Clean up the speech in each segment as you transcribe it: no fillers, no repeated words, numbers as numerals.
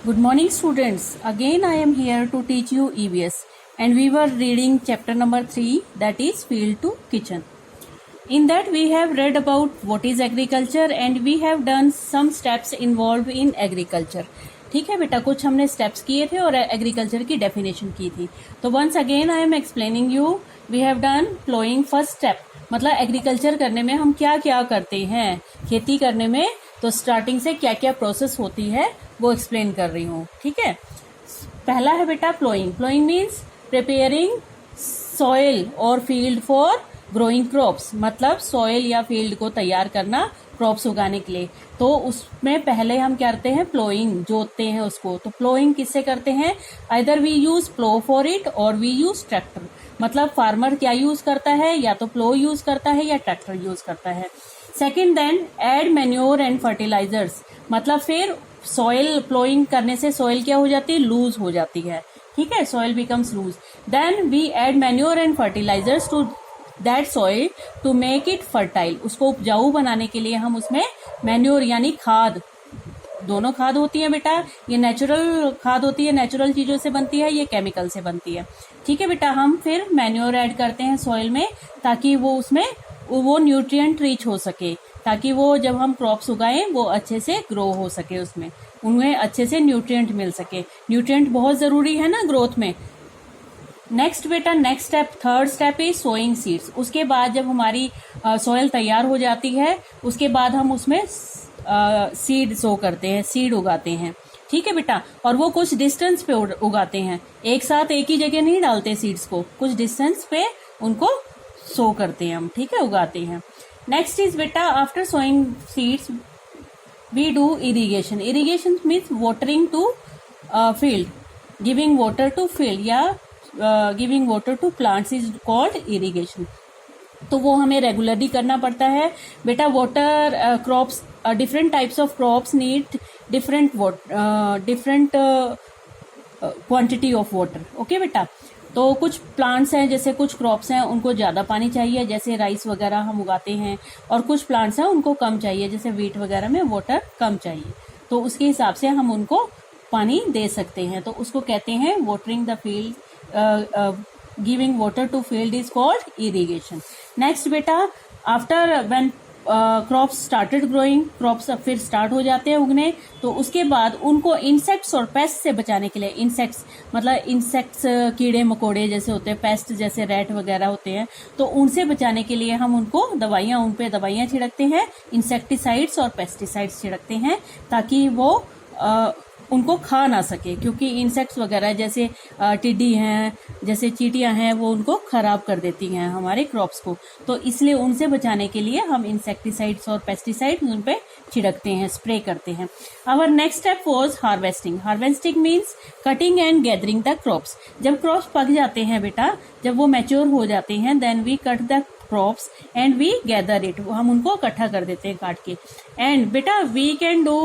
Good morning, students. Again, I am here to teach you EVS, and we were reading chapter number 3, that is Field to Kitchen. In that, we have read about what is agriculture and we have done some steps involved in agriculture. ठीक है बेटा, कुछ हमने steps किए थे और agriculture की definition की थी. तो once again I am explaining you, we have done ploughing first step. मतलब एग्रीकल्चर करने में हम क्या क्या करते हैं, खेती करने में तो स्टार्टिंग से क्या क्या प्रोसेस होती है वो एक्सप्लेन कर रही हूँ. ठीक है, पहला है बेटा ploughing. Ploughing means preparing soil और फील्ड फॉर ग्रोइंग क्रॉप्स. मतलब सॉइल या फील्ड को तैयार करना क्रॉप्स उगाने के लिए. तो उसमें पहले हम क्या करते हैं, प्लोइंग, जोतते हैं उसको. तो प्लोइंग किससे करते हैं, either we use plough for it और वी यूज ट्रैक्टर. मतलब फार्मर क्या यूज करता है, या तो प्लो यूज करता है या ट्रैक्टर यूज करता है. Second, then add manure and fertilisers. मतलब फिर सॉइल प्लोइंग करने से सॉइल क्या हो जाती है, लूज हो जाती है. ठीक है, soil becomes loose. Then we add manure and fertilisers to that soil to make it fertile. उसको उपजाऊ बनाने के लिए हम उसमें मैन्योर यानी खाद, दोनों खाद होती है बेटा. ये नेचुरल खाद होती है, नेचुरल चीजों से बनती है, ये केमिकल से बनती है. ठीक है बेटा, हम फिर मैन्योर ऐड करते हैं सॉइल में ताकि वो उसमें वो न्यूट्रिएंट रिच हो सके, ताकि वो जब हम क्रॉप्स उगाएं वो अच्छे से ग्रो हो सके, उसमें उन्हें अच्छे से न्यूट्रिएंट मिल सके. न्यूट्रिएंट बहुत जरूरी है ना ग्रोथ में. नेक्स्ट बेटा, next step, third step is sowing seeds. उसके बाद जब हमारी सॉइल तैयार हो जाती है, उसके बाद हम उसमें सीड सो करते हैं, सीड उगाते हैं. ठीक है बेटा, और वो कुछ डिस्टेंस पे उगाते हैं, एक साथ एक ही जगह नहीं डालते सीड्स को, कुछ डिस्टेंस पे उनको सो करते हैं हम. ठीक है, उगाते हैं. नेक्स्ट इज बेटा, after sowing seeds we do irrigation. Irrigation means watering to field, giving water to field या giving water to plants is called irrigation. तो वो हमें रेगुलरली करना पड़ता है बेटा. Water crops, different types of crops need different quantity of water. Okay बेटा, तो कुछ प्लांट्स हैं, जैसे कुछ क्रॉप्स हैं उनको ज़्यादा पानी चाहिए, जैसे राइस वगैरह हम उगाते हैं, और कुछ प्लांट्स हैं उनको कम चाहिए, जैसे वीट वगैरह में वाटर कम चाहिए. तो उसके हिसाब से हम उनको पानी दे सकते हैं. तो उसको कहते हैं watering the field, giving water to field is called irrigation. Next बेटा, after when crops started growing, crops अब फिर स्टार्ट हो जाते हैं उगने, तो उसके बाद उनको इंसेक्ट्स और पेस्ट से बचाने के लिए, इंसेक्ट्स मतलब इंसेक्ट्स कीड़े मकोड़े जैसे होते हैं, पेस्ट जैसे रैट वगैरह होते हैं, तो उनसे बचाने के लिए हम उनको दवाइयाँ, उन पे दवाइयाँ छिड़कते हैं, इंसेक्टिसाइड्स और पेस्टिसाइड्स छिड़कते हैं, ताकि वो उनको खा ना सके. क्योंकि इंसेक्ट्स वगैरह जैसे टिड्डी हैं, जैसे चींटियां हैं, वो उनको खराब कर देती हैं हमारे क्रॉप्स को. तो इसलिए उनसे बचाने के लिए हम इंसेक्टिसाइड्स और पेस्टिसाइड्स उन पे छिड़कते हैं, स्प्रे करते हैं. Our next step was harvesting. Harvesting means cutting and gathering the crops. जब क्रॉप्स पक जाते हैं बेटा, जब वो मैच्योर हो जाते हैं, then we cut the crops and we gather it. हम उनको इकट्ठा कर देते हैं काट के. एंड बेटा we can do,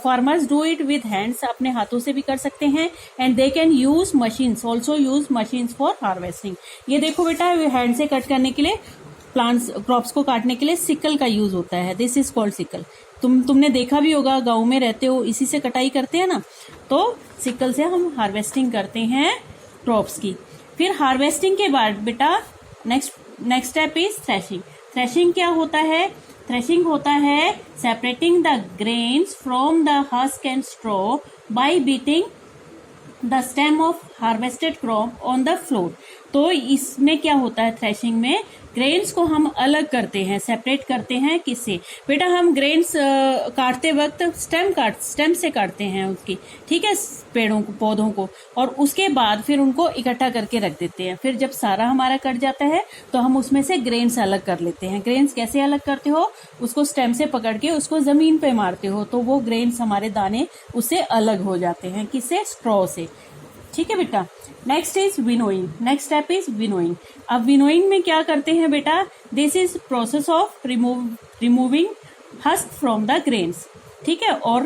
farmers do it with hands, अपने हाथों से भी कर सकते हैं. And they can use machines, also use machines for harvesting. ये देखो बेटा, हैंड से कट करने के लिए, प्लांट्स क्रॉप्स को काटने के लिए सिकल का यूज होता है. This is called sickle. तुमने देखा भी होगा, गाँव में रहते हो, इसी से कटाई करते हैं ना. तो सिकल से हम हार्वेस्टिंग करते हैं क्रॉप्स की. फिर हार्वेस्टिंग के बाद बेटा next step is threshing. Threshing क्या होता है, थ्रेशिंग होता है separating the grains from the husk and straw bye beating the stem of harvested crop on the floor. तो इसमें क्या होता है, थ्रेशिंग में ग्रेन्स को हम अलग करते हैं, सेपरेट करते हैं. किससे बेटा, हम ग्रेन्स काटते वक्त स्टेम से काटते हैं उसकी. ठीक है, पेड़ों को, पौधों को, और उसके बाद फिर उनको इकट्ठा करके रख देते हैं. फिर जब सारा हमारा कट जाता है तो हम उसमें से ग्रेन्स अलग कर लेते हैं. ग्रेन्स कैसे अलग करते हो, उसको स्टेम से पकड़ के उसको जमीन पे मारते हो, तो वो ग्रेन्स हमारे दाने उससे अलग हो जाते हैं. किससे, स्ट्रॉ से. ठीक है बेटा. Next is winnowing. Next step is winnowing. अब विनोइंग में क्या करते हैं बेटा, this is process of removing husk from the grains. ठीक है, और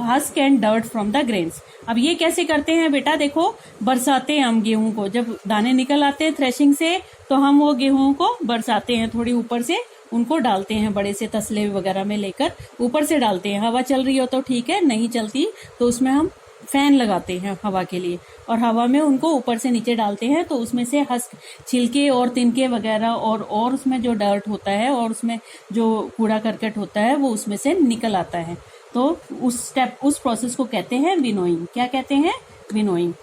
husk and dirt from the grains. अब ये कैसे करते हैं बेटा, देखो, बरसाते हैं हम गेहूं को, जब दाने निकल आते हैं थ्रेशिंग से, तो हम वो गेहूं को बरसाते हैं, थोड़ी ऊपर से उनको डालते हैं, बड़े से तसले वगैरह में लेकर ऊपर से डालते हैं. हवा चल रही हो तो ठीक है, नहीं चलती तो उसमें हम फैन लगाते हैं हवा के लिए, और हवा में उनको ऊपर से नीचे डालते हैं, तो उसमें से हस्क, छिलके और तिनके वगैरह और उसमें जो डर्ट होता है और उसमें जो कूड़ा करकट होता है वो उसमें से निकल आता है। तो उस प्रोसेस को कहते हैं विनोइंग। क्या कहते हैं? Winnowing.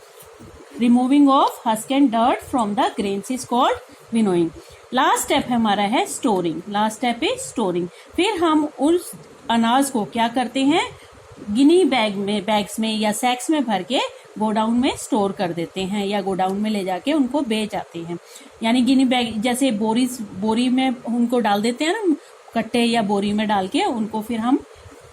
Removing of husk and dirt from the grains is called winnowing. Last step हमारा है storing. Last step is storing. फिर हम उस अनाज को क्या करते हैं, गिनी बैग्स में या सैक्स में भर के गोडाउन में स्टोर कर देते हैं, या गोडाउन में ले जाके उनको बेच आते हैं। यानी गिनी बैग जैसे बोरी में उनको डाल देते हैं ना, कट्टे या बोरी में डाल के उनको फिर हम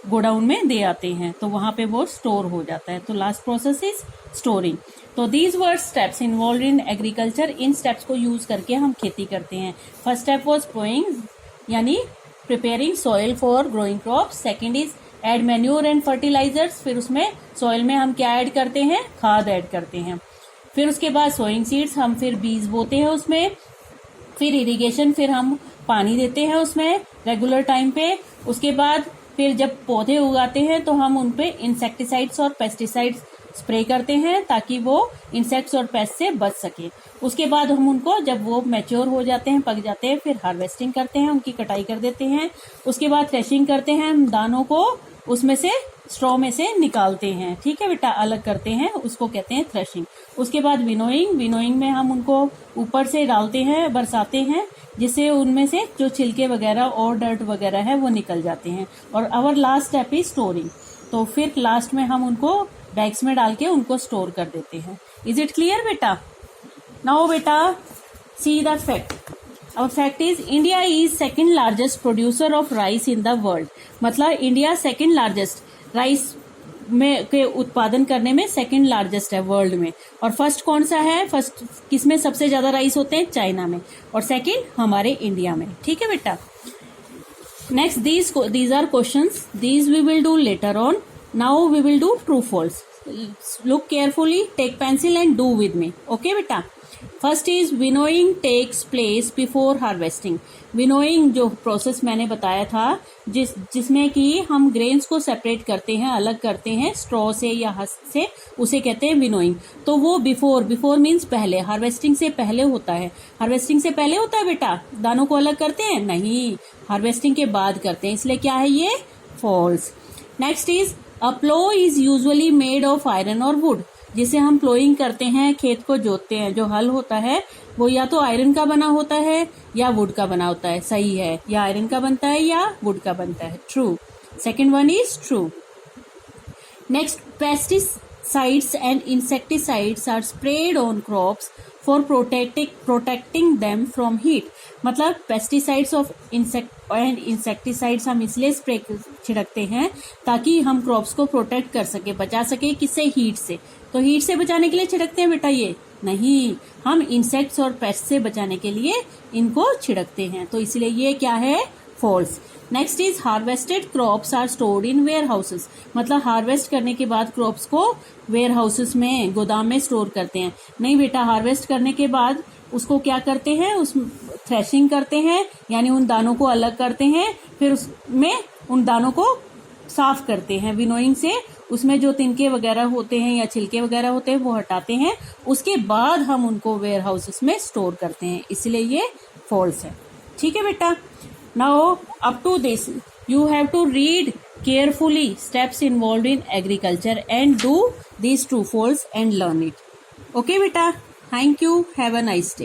गोडाउन में दे आते हैं, तो वहां पे वो स्टोर हो जाता है। तो लास्ट प्रोसेस इज स्टोरिंग। तो these were steps involved in agriculture. इन स्टेप्स को यूज करके हम खेती करते हैं। फर्स्ट स्टेप वॉज प्लोइंग, यानी preparing soil for growing crops. Second is add manure and fertilisers. फिर उसमें सॉइल में हम क्या ऐड करते हैं, खाद ऐड करते हैं। फिर उसके बाद सोइंग सीड्स, हम फिर बीज बोते हैं उसमें। फिर इरिगेशन, फिर हम पानी देते हैं उसमें रेगुलर टाइम पे। उसके बाद फिर जब पौधे उगाते हैं तो हम उनपे इंसेक्टिसाइड्स और पेस्टिसाइड्स स्प्रे करते हैं ताकि वो इंसेक्ट्स और पेस्ट से बच सके। उसके बाद हम उनको, जब वो मैच्योर हो जाते हैं, पक जाते हैं, फिर हार्वेस्टिंग करते हैं, उनकी कटाई कर देते हैं। उसके बाद थ्रेशिंग करते हैं, हम दानों को उसमें से स्ट्रॉ में से निकालते हैं। ठीक है बेटा, अलग करते हैं, उसको कहते हैं थ्रेशिंग। उसके बाद विनोइंग। विनोइंग में हम उनको ऊपर से डालते हैं, बरसाते हैं, जिससे उनमें से जो छिलके वगैरह और डर्ट वगैरह है वो निकल जाते हैं। और our last step is storing. तो फिर लास्ट में हम उनको बैग्स में डाल के उनको स्टोर कर देते हैं। इज इट क्लियर बेटा? नाउ बेटा see the fact. Our fact is India is second largest producer of rice in the world। मतलब इंडिया सेकंड लार्जेस्ट राइस में के उत्पादन करने में सेकंड लार्जेस्ट है वर्ल्ड में। और फर्स्ट कौन सा है? फर्स्ट किसमें सबसे ज्यादा राइस होते हैं? चाइना में। और सेकंड हमारे इंडिया में। ठीक है बेटा। Next these are questions, these we will do later on. Now we will do true false. Look carefully, take pencil and do with me. Okay बेटा। First is winnowing takes place before harvesting. Winnowing जो process मैंने बताया था, जिसमें कि हम grains को separate करते हैं, अलग करते हैं स्ट्रॉ से या हस्क से, उसे कहते हैं विनोइंग। तो वो बिफोर मीन्स पहले, हार्वेस्टिंग से पहले होता है। हार्वेस्टिंग से पहले होता है बेटा? दानों को अलग करते हैं? नहीं, हार्वेस्टिंग के बाद करते हैं, इसलिए क्या है ये? False. Next is a plough is usually made of iron और वुड। जिसे हम प्लोइंग करते हैं, खेत को जोतते हैं, जो हल होता है वो या तो आयरन का बना होता है या वुड का बना होता है। सही है, या आयरन का बनता है या वुड का बनता है। True. Second one is true. Next, pesticides and insecticides are spread on crops for protecting them from heat. मतलब पेस्टिसाइड्स ऑफ इंसेक्टिसाइड्स हम इसलिए स्प्रे छिड़कते हैं ताकि हम क्रॉप्स को प्रोटेक्ट कर सके, बचा सके। किससे? हीट से। तो हीट से बचाने के लिए छिड़कते हैं बेटा ये? नहीं, हम इंसेक्ट्स और पेस्ट से बचाने के लिए इनको छिड़कते हैं। तो इसलिए ये क्या है? False. Next is harvested crops are stored in warehouses. मतलब हार्वेस्ट करने के बाद क्रॉप्स को वेयर हाउसेस में, गोदाम में स्टोर करते हैं। नहीं बेटा, हार्वेस्ट करने के बाद उसको क्या करते हैं? उस थ्रेशिंग करते हैं, यानी उन दानों को अलग करते हैं, फिर उसमें उन दानों को साफ करते हैं विनोइंग से। उसमें जो तिनके वगैरह होते हैं या छिलके वगैरह होते हैं वो हटाते हैं। उसके बाद हम उनको वेयर हाउसेस में स्टोर करते हैं, इसलिए ये फॉल्स है। ठीक है बेटा। Now up to this you have to read carefully steps involved in agriculture and do these true false and learn it. Okay beta, thank you, have a nice day.